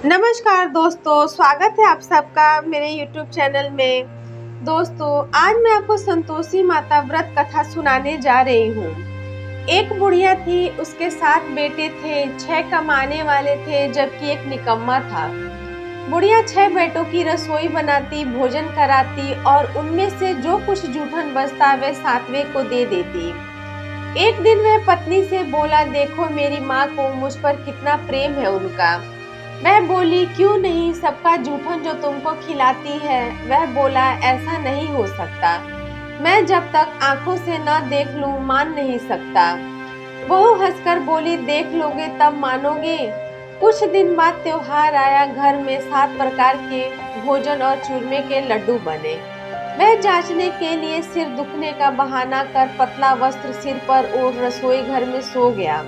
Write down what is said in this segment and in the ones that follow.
नमस्कार दोस्तों, स्वागत है आप सबका मेरे YouTube चैनल में। दोस्तों, आज मैं आपको संतोषी माता व्रत कथा सुनाने जा रही हूँ। एक बुढ़िया थी, उसके 7 बेटे थे, 6 कमाने वाले थे जबकि एक निकम्मा था। बुढ़िया 6 बेटों की रसोई बनाती, भोजन कराती और उनमें से जो कुछ जूठन बचता वह 7वें को दे देती। एक दिन वह पत्नी से बोला, देखो मेरी माँ को मुझ पर कितना प्रेम है उनका। वह बोली, क्यों नहीं, सबका जूठन जो तुमको खिलाती है। वह बोला, ऐसा नहीं हो सकता, मैं जब तक आंखों से न देख लूं मान नहीं सकता। बहू हंसकर बोली, देख लोगे तब मानोगे। कुछ दिन बाद त्योहार आया, घर में 7 प्रकार के भोजन और चूरमे के लड्डू बने। वह जांचने के लिए सिर दुखने का बहाना कर पतला वस्त्र सिर पर ओढ़ रसोई घर में सो गया।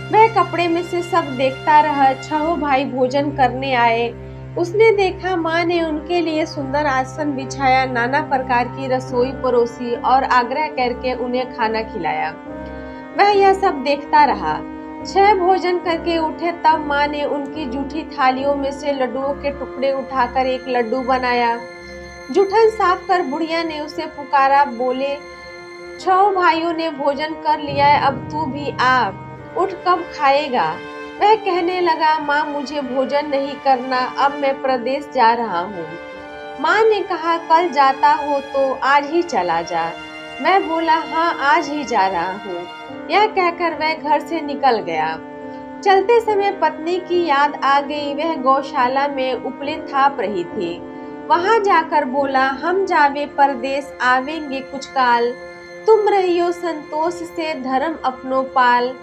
वह कपड़े में से सब देखता रहा। 6 भाई भोजन करने आए। उसने देखा माँ ने उनके लिए सुंदर आसन बिछाया, नाना प्रकार की रसोई परोसी और आग्रह करके उन्हें खाना खिलाया। वह यह सब देखता रहा। 6 भोजन करके उठे तब माँ ने उनकी जूठी थालियों में से लड्डुओं के टुकड़े उठाकर एक लड्डू बनाया। जूठन साफ कर बुढ़िया ने उसे पुकारा, बोले, 6 भाइयों ने भोजन कर लिया है, अब तू भी आ, उठ कब खाएगा। वह कहने लगा, माँ मुझे भोजन नहीं करना, अब मैं प्रदेश जा रहा हूँ। माँ ने कहा, कल जाता हो तो आज ही चला जा। मैं बोला, हाँ आज ही जा रहा हूँ। यह कहकर वह घर से निकल गया। चलते समय पत्नी की याद आ गई। वह गौशाला में उपले थाप रही थी। वहां जाकर बोला, हम जावे परदेश, आवेंगे कुछ काल, तुम रहियो संतोष से धर्म अपनो पाल।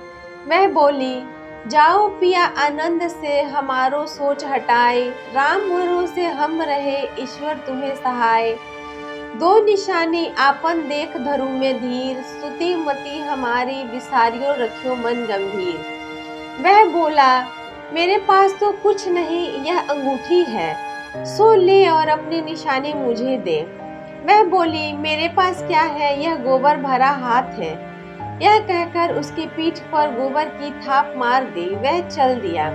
वह बोली, जाओ पिया आनंद से, हमारो सोच हटाए, राम भरोसे हम रहे, ईश्वर तुम्हें सहाय। 2 निशानी आपन देख धरु में धीर, स्तुति मति हमारी, विसारियो रखियो मन गंभीर। वह बोला, मेरे पास तो कुछ नहीं, यह अंगूठी है, सो ले और अपनी निशानी मुझे दे। वह बोली, मेरे पास क्या है, यह गोबर भरा हाथ है। यह कहकर उसकी पीठ पर गोबर की थाप मार दी। वह चल दिया।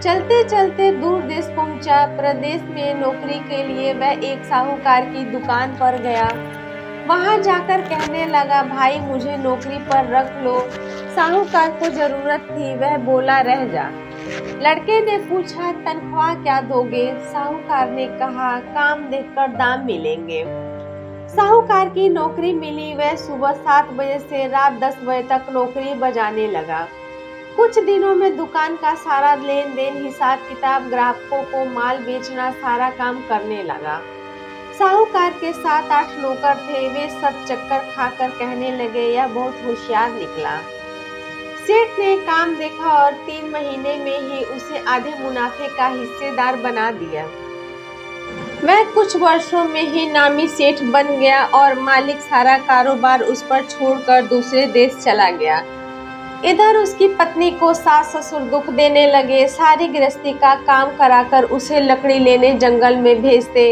चलते चलते दूर देश पहुंचा। प्रदेश में नौकरी के लिए वह एक साहूकार की दुकान पर गया। वहां जाकर कहने लगा, भाई मुझे नौकरी पर रख लो। साहूकार को जरूरत थी। वह बोला, रह जा। लड़के ने पूछा, तनख्वाह क्या दोगे। साहूकार ने कहा, काम देखकर दाम मिलेंगे। साहूकार की नौकरी मिली। वह सुबह 7 बजे से रात 10 बजे तक नौकरी बजाने लगा। कुछ दिनों में दुकान का सारा लेन देन, हिसाब किताब, ग्राहकों को माल बेचना, सारा काम करने लगा। साहूकार के 7-8 नौकर थे। वे सब चक्कर खाकर कहने लगे, यह बहुत होशियार निकला। सेठ ने काम देखा और 3 महीने में ही उसे आधे मुनाफे का हिस्सेदार बना दिया। वह कुछ वर्षों में ही नामी सेठ बन गया और मालिक सारा कारोबार उस पर छोड़कर दूसरे देश चला गया। इधर उसकी पत्नी को सास ससुर दुख देने लगे। सारी गृहस्थी का काम कराकर उसे लकड़ी लेने जंगल में भेजते।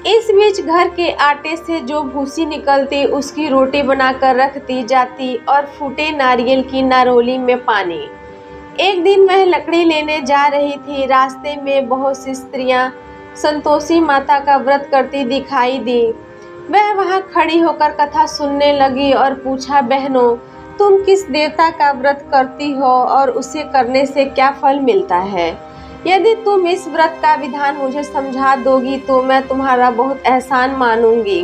इस बीच घर के आटे से जो भूसी निकलती उसकी रोटी बनाकर रख दी जाती और फूटे नारियल की नारोली में पानी। एक दिन वह लकड़ी लेने जा रही थी। रास्ते में बहुत सी स्त्रियां संतोषी माता का व्रत करती दिखाई दी। वह वहां खड़ी होकर कथा सुनने लगी और पूछा, बहनों तुम किस देवता का व्रत करती हो और उसे करने से क्या फल मिलता है। यदि तुम इस व्रत का विधान मुझे समझा दोगी तो मैं तुम्हारा बहुत एहसान मानूंगी।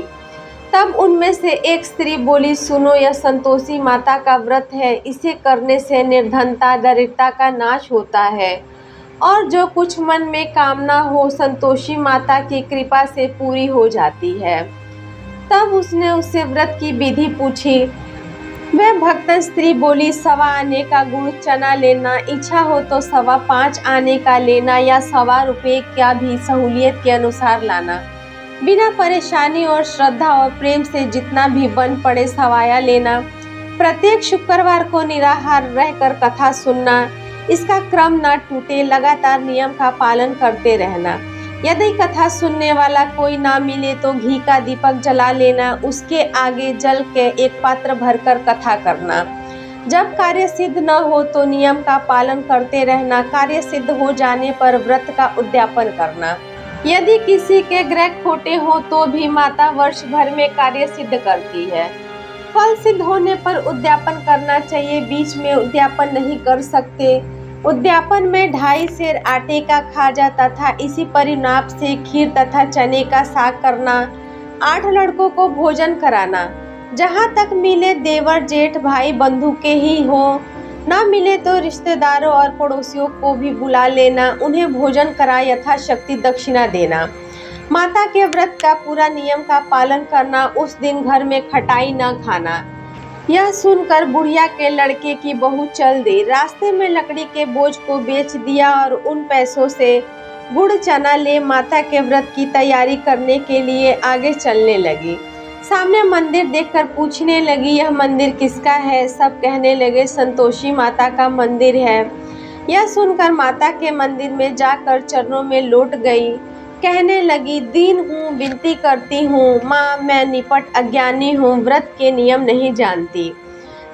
तब उनमें से एक स्त्री बोली, सुनो, यह संतोषी माता का व्रत है। इसे करने से निर्धनता दरिद्रता का नाश होता है और जो कुछ मन में कामना हो संतोषी माता की कृपा से पूरी हो जाती है। तब उसने उससे व्रत की विधि पूछी। वह भक्तन स्त्री बोली, 1.25 आने का गुड़ चना लेना, इच्छा हो तो 5.25 आने का लेना या 1.25 रुपये का भी सहूलियत के अनुसार लाना। बिना परेशानी और श्रद्धा और प्रेम से जितना भी बन पड़े सवाया लेना। प्रत्येक शुक्रवार को निराहार रहकर कथा सुनना। इसका क्रम न टूटे, लगातार नियम का पालन करते रहना। यदि कथा सुनने वाला कोई ना मिले तो घी का दीपक जला लेना। उसके आगे जल के एक पात्र भरकर कथा करना। जब कार्य सिद्ध न हो तो नियम का पालन करते रहना, कार्य सिद्ध हो जाने पर व्रत का उद्यापन करना। यदि किसी के ग्रह खोटे हो तो भी माता वर्ष भर में कार्य सिद्ध करती है। फल सिद्ध होने पर उद्यापन करना चाहिए, बीच में उद्यापन नहीं कर सकते। उद्यापन में 2.5 सेर आटे का खाजा तथा इसी परिणाम से खीर तथा चने का साग करना, 8 लड़कों को भोजन कराना। जहाँ तक मिले देवर जेठ भाई बंधु के ही हो, न मिले तो रिश्तेदारों और पड़ोसियों को भी बुला लेना, उन्हें भोजन करा यथाशक्ति दक्षिणा देना। माता के व्रत का पूरा नियम का पालन करना, उस दिन घर में खटाई न खाना। यह सुनकर बुढ़िया के लड़के की बहू चल दी, रास्ते में लकड़ी के बोझ को बेच दिया और उन पैसों से गुड़ चना ले माता के व्रत की तैयारी करने के लिए आगे चलने लगी। सामने मंदिर देखकर पूछने लगी, यह मंदिर किसका है? सब कहने लगे संतोषी माता का मंदिर है। यह सुनकर माता के मंदिर में जाकर चरणों में लौट गई, कहने लगी, दीन हूँ, विनती करती हूँ माँ, मैं निपट अज्ञानी हूँ, व्रत के नियम नहीं जानती,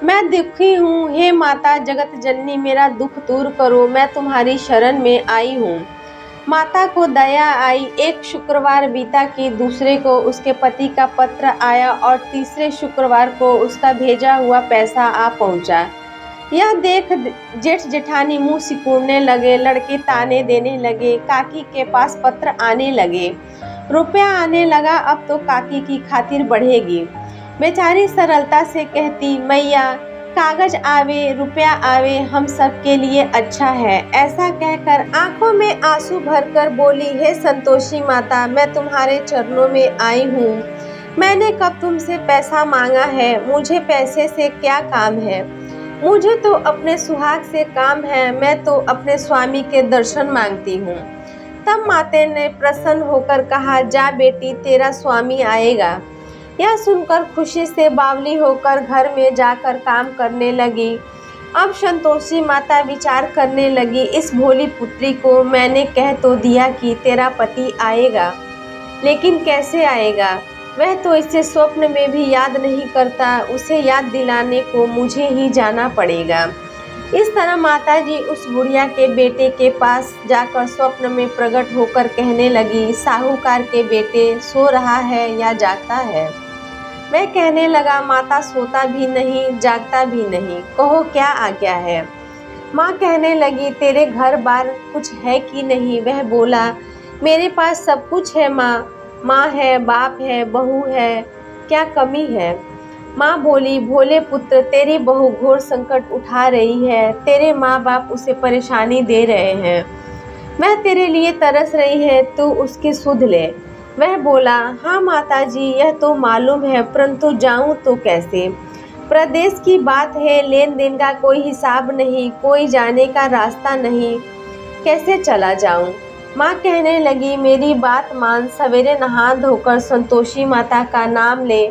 मैं दुखी हूँ। हे माता जगत जननी, मेरा दुख दूर करो, मैं तुम्हारी शरण में आई हूँ। माता को दया आई। एक शुक्रवार बीता कि दूसरे को उसके पति का पत्र आया और तीसरे शुक्रवार को उसका भेजा हुआ पैसा आ पहुँचा। यह देख जेठ जेठानी मुंह सिकुड़ने लगे, लड़के ताने देने लगे, काकी के पास पत्र आने लगे, रुपया आने लगा, अब तो काकी की खातिर बढ़ेगी। बेचारी सरलता से कहती, मैया कागज आवे रुपया आवे, हम सब के लिए अच्छा है। ऐसा कहकर आंखों में आंसू भरकर बोली, हे संतोषी माता, मैं तुम्हारे चरणों में आई हूँ। मैंने कब तुमसे पैसा मांगा है? मुझे पैसे से क्या काम है? मुझे तो अपने सुहाग से काम है, मैं तो अपने स्वामी के दर्शन मांगती हूँ। तब माता ने प्रसन्न होकर कहा, जा बेटी, तेरा स्वामी आएगा। यह सुनकर खुशी से बावली होकर घर में जाकर काम करने लगी। अब संतोषी माता विचार करने लगी, इस भोली पुत्री को मैंने कह तो दिया कि तेरा पति आएगा, लेकिन कैसे आएगा? वह तो इसे स्वप्न में भी याद नहीं करता, उसे याद दिलाने को मुझे ही जाना पड़ेगा। इस तरह माताजी उस बुढ़िया के बेटे के पास जाकर स्वप्न में प्रकट होकर कहने लगी, साहूकार के बेटे सो रहा है या जागता है? वह कहने लगा, माता सोता भी नहीं जागता भी नहीं, कहो क्या आज्ञा है? माँ कहने लगी, तेरे घर बार कुछ है कि नहीं? वह बोला, मेरे पास सब कुछ है माँ, माँ है, बाप है, बहू है, क्या कमी है? माँ बोली, भोले पुत्र, तेरी बहू घोर संकट उठा रही है, तेरे माँ बाप उसे परेशानी दे रहे हैं, वह तेरे लिए तरस रही है, तू उसकी सुध ले। वह बोला, हाँ माताजी, यह तो मालूम है, परंतु जाऊं तो कैसे? प्रदेश की बात है, लेन देन का कोई हिसाब नहीं, कोई जाने का रास्ता नहीं, कैसे चला जाऊं? माँ कहने लगी, मेरी बात मान, सवेरे नहा धोकर संतोषी माता का नाम ले,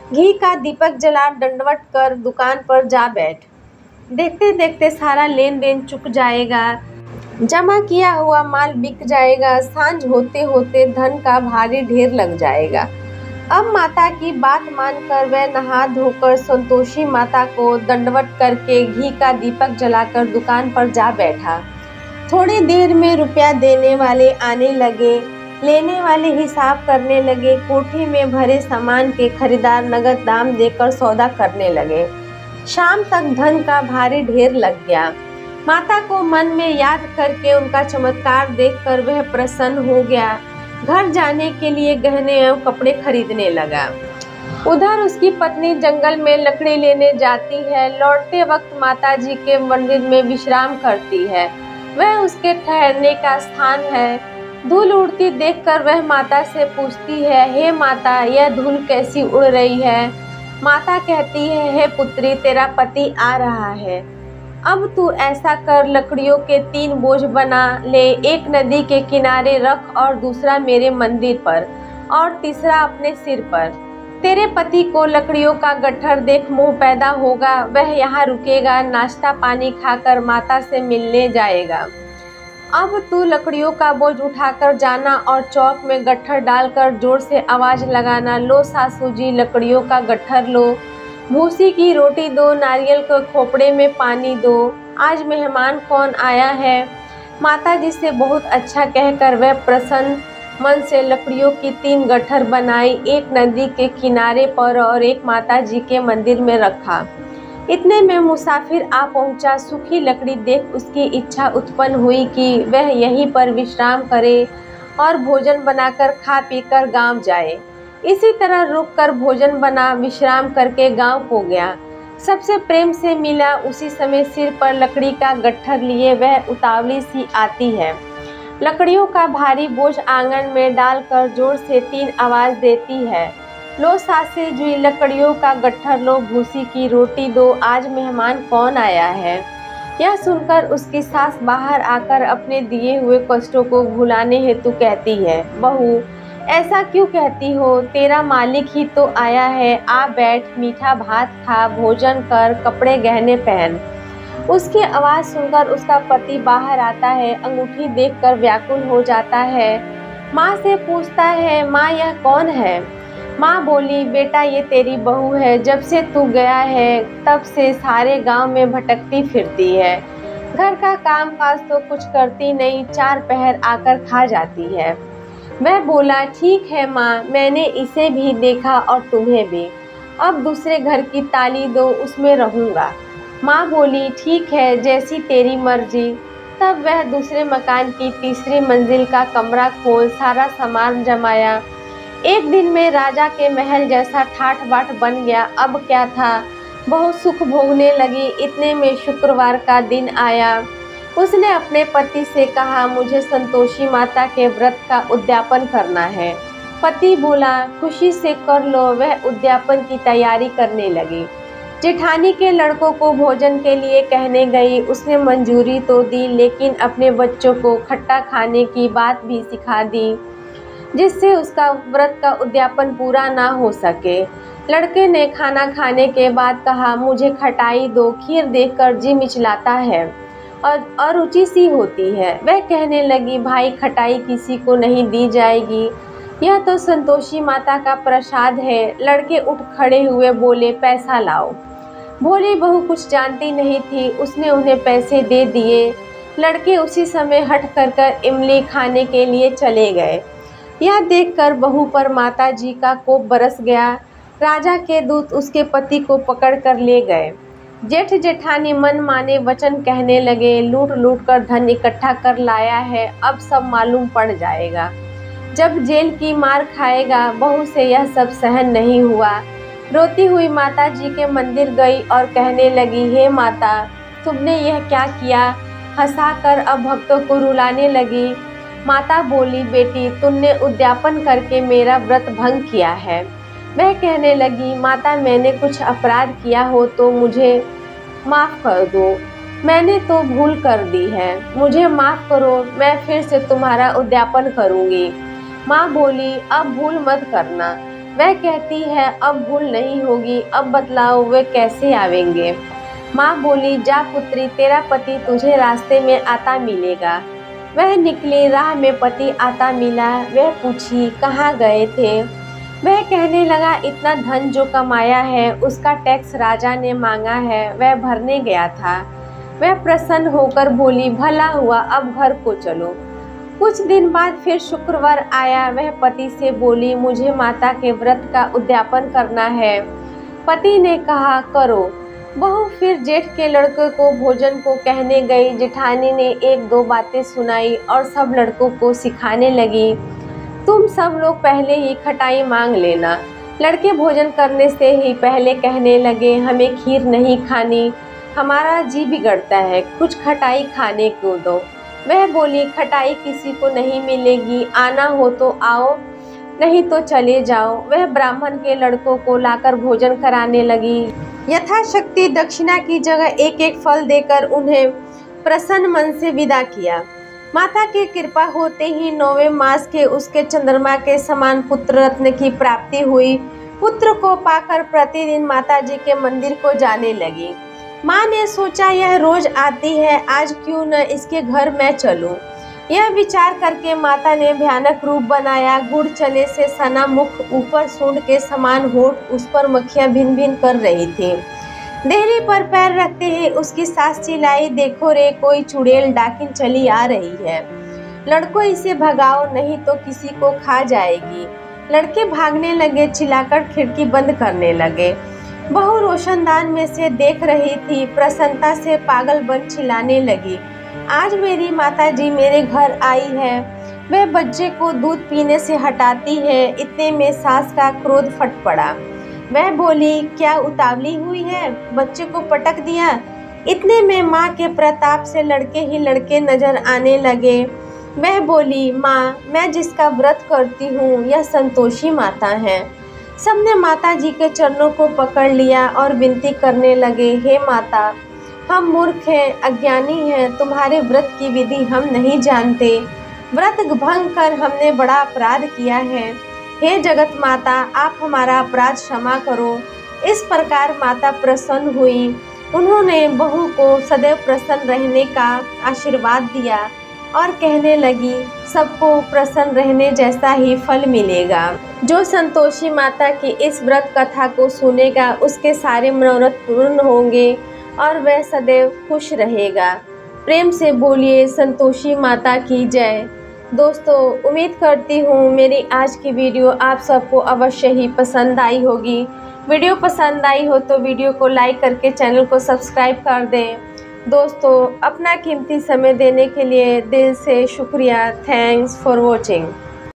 घी का दीपक जला, दंडवत कर दुकान पर जा बैठ। देखते देखते सारा लेन देन चुक जाएगा, जमा किया हुआ माल बिक जाएगा, सांझ होते होते धन का भारी ढेर लग जाएगा। अब माता की बात मानकर वह नहा धोकर संतोषी माता को दंडवत करके घी का दीपक जलाकर दुकान पर जा बैठा। थोड़ी देर में रुपया देने वाले आने लगे, लेने वाले हिसाब करने लगे, कोठी में भरे सामान के खरीदार नगद दाम देकर सौदा करने लगे। शाम तक धन का भारी ढेर लग गया। माता को मन में याद करके उनका चमत्कार देखकर वह प्रसन्न हो गया। घर जाने के लिए गहने एवं कपड़े खरीदने लगा। उधर उसकी पत्नी जंगल में लकड़ी लेने जाती है, लौटते वक्त माताजी के मंदिर में विश्राम करती है, वह उसके ठहरने का स्थान है। धूल उड़ती देखकर वह माता से पूछती है, हे माता, यह धूल कैसी उड़ रही है? माता कहती है, हे पुत्री, तेरा पति आ रहा है, अब तू ऐसा कर, लकड़ियों के 3 बोझ बना ले, एक नदी के किनारे रख और दूसरा मेरे मंदिर पर और तीसरा अपने सिर पर। तेरे पति को लकड़ियों का गट्ठर देख मोह पैदा होगा, वह यहाँ रुकेगा, नाश्ता पानी खाकर माता से मिलने जाएगा। अब तू लकड़ियों का बोझ उठाकर जाना और चौक में गट्ठर डालकर जोर से आवाज़ लगाना, लो सासू जी लकड़ियों का गट्ठर लो। भूसी की रोटी दो, नारियल के खोपड़े में पानी दो, आज मेहमान कौन आया है। माताजी से बहुत अच्छा कहकर वह प्रसन्न मन से लकड़ियों की 3 गट्ठर बनाई, एक नदी के किनारे पर और एक माताजी के मंदिर में रखा। इतने में मुसाफिर आ पहुंचा। सूखी लकड़ी देख उसकी इच्छा उत्पन्न हुई कि वह यहीं पर विश्राम करे और भोजन बनाकर खा पीकर गांव जाए। इसी तरह रुककर भोजन बना विश्राम करके गांव को गया। सबसे प्रेम से मिला। उसी समय सिर पर लकड़ी का गट्ठर लिए वह उतावली सी आती है। लकड़ियों का भारी बोझ आंगन में डालकर जोर से 3 आवाज देती है, लो सासे जुई लकड़ियों का गट्ठर लो, भूसी की रोटी दो, आज मेहमान कौन आया है। यह सुनकर उसकी सास बाहर आकर अपने दिए हुए कष्टों को भुलाने हेतु कहती है, बहू ऐसा क्यों कहती हो, तेरा मालिक ही तो आया है, आ बैठ, मीठा भात खा, भोजन कर, कपड़े गहने पहन। उसकी आवाज़ सुनकर उसका पति बाहर आता है। अंगूठी देखकर व्याकुल हो जाता है। माँ से पूछता है, माँ यह कौन है। माँ बोली, बेटा ये तेरी बहू है, जब से तू गया है तब से सारे गांव में भटकती फिरती है, घर का काम काज तो कुछ करती नहीं, 4 पहर आकर खा जाती है। वह बोला, ठीक है माँ, मैंने इसे भी देखा और तुम्हें भी, अब दूसरे घर की ताली दो, उसमें रहूँगा। माँ बोली, ठीक है, जैसी तेरी मर्जी। तब वह दूसरे मकान की 3री मंजिल का कमरा खोल सारा सामान जमाया। एक दिन में राजा के महल जैसा ठाठ बाट बन गया। अब क्या था, बहुत सुख भोगने लगी। इतने में शुक्रवार का दिन आया। उसने अपने पति से कहा, मुझे संतोषी माता के व्रत का उद्यापन करना है। पति बोला, खुशी से कर लो। वह उद्यापन की तैयारी करने लगी। जेठानी के लड़कों को भोजन के लिए कहने गई। उसने मंजूरी तो दी, लेकिन अपने बच्चों को खट्टा खाने की बात भी सिखा दी, जिससे उसका व्रत का उद्यापन पूरा ना हो सके। लड़के ने खाना खाने के बाद कहा, मुझे खटाई दो, खीर देखकर जी मिचलाता है और अरुचि सी होती है। वह कहने लगी, भाई खटाई किसी को नहीं दी जाएगी, यह तो संतोषी माता का प्रसाद है। लड़के उठ खड़े हुए, बोले, पैसा लाओ। भोली बहू कुछ जानती नहीं थी, उसने उन्हें पैसे दे दिए। लड़के उसी समय हट कर इमली खाने के लिए चले गए। यह देखकर बहू पर माता जी का कोप बरस गया। राजा के दूत उसके पति को पकड़कर ले गए। जेठ जेठानी मन माने वचन कहने लगे, लूट लूट कर धन इकट्ठा कर लाया है, अब सब मालूम पड़ जाएगा। जब जेल की मार खाएगा। बहू से यह सब सहन नहीं हुआ। रोती हुई माता जी के मंदिर गई और कहने लगी, हे माता, तुमने यह क्या किया। हंसाकर अब भक्तों को रुलाने लगी। माता बोली, बेटी तुमने उद्यापन करके मेरा व्रत भंग किया है। वह कहने लगी, माता मैंने कुछ अपराध किया हो तो मुझे माफ़ कर दो, मैंने तो भूल कर दी है, मुझे माफ़ करो, मैं फिर से तुम्हारा उद्यापन करूँगी। माँ बोली, अब भूल मत करना। वह कहती है, अब भूल नहीं होगी, अब बतलाओ वे कैसे आवेंगे। माँ बोली, जा पुत्री, तेरा पति तुझे रास्ते में आता मिलेगा। वह निकली, राह में पति आता मिला। वह पूछी, कहाँ गए थे। वह कहने लगा, इतना धन जो कमाया है उसका टैक्स राजा ने मांगा है, वह भरने गया था। वह प्रसन्न होकर बोली, भला हुआ, अब घर को चलो। कुछ दिन बाद फिर शुक्रवार आया। वह पति से बोली, मुझे माता के व्रत का उद्यापन करना है। पति ने कहा, करो। बहू फिर जेठ के लड़के को भोजन को कहने गई। जेठानी ने 1-2 बातें सुनाई और सब लड़कों को सिखाने लगी, तुम सब लोग पहले ही खटाई मांग लेना। लड़के भोजन करने से ही पहले कहने लगे, हमें खीर नहीं खानी, हमारा जी बिगड़ता है, कुछ खटाई खाने को दो। वह बोली, खटाई किसी को नहीं मिलेगी, आना हो तो आओ, नहीं तो चले जाओ। वह ब्राह्मण के लड़कों को लाकर भोजन कराने लगी। यथाशक्ति दक्षिणा की जगह 1-1 फल देकर उन्हें प्रसन्न मन से विदा किया। माता की कृपा होते ही 9वें मास के उसके चंद्रमा के समान पुत्र रत्न की प्राप्ति हुई। पुत्र को पाकर प्रतिदिन माता जी के मंदिर को जाने लगी। माँ ने सोचा, यह रोज आती है, आज क्यों न इसके घर मैं चलूं। यह विचार करके माता ने भयानक रूप बनाया। गुड़ चने से सना मुख, ऊपर सूंड के समान होठ, उस पर मक्खियां भिन भिन कर रही थी। देहरी पर पैर रखते ही उसकी सास चिल्लाई, देखो रे, कोई चुड़ैल डाकिन चली आ रही है। लड़कों, इसे भगाओ, नहीं तो किसी को खा जाएगी। लड़के भागने लगे, चिल्लाकर खिड़की बंद करने लगे। बहू रोशनदान में से देख रही थी, प्रसन्नता से पागल बन चिल्लाने लगी, आज मेरी माताजी मेरे घर आई है। वह बच्चे को दूध पीने से हटाती है। इतने में सास का क्रोध फट पड़ा। वह बोली, क्या उतावली हुई है, बच्चे को पटक दिया। इतने में माँ के प्रताप से लड़के ही लड़के नजर आने लगे। वह बोली, माँ, मैं जिसका व्रत करती हूँ यह संतोषी माता है। सबने माता जी के चरणों को पकड़ लिया और विनती करने लगे, हे माता, हम मूर्ख हैं, अज्ञानी हैं, तुम्हारे व्रत की विधि हम नहीं जानते। व्रत भंग कर हमने बड़ा अपराध किया है। हे जगत माता, आप हमारा अपराध क्षमा करो। इस प्रकार माता प्रसन्न हुई। उन्होंने बहू को सदैव प्रसन्न रहने का आशीर्वाद दिया और कहने लगी, सबको प्रसन्न रहने जैसा ही फल मिलेगा। जो संतोषी माता की इस व्रत कथा को सुनेगा उसके सारे मनोरथ पूर्ण होंगे और वह सदैव खुश रहेगा। प्रेम से बोलिए संतोषी माता की जय। दोस्तों, उम्मीद करती हूँ मेरी आज की वीडियो आप सबको अवश्य ही पसंद आई होगी। वीडियो पसंद आई हो तो वीडियो को लाइक करके चैनल को सब्सक्राइब कर दें। दोस्तों, अपना कीमती समय देने के लिए दिल से शुक्रिया। Thanks for watching.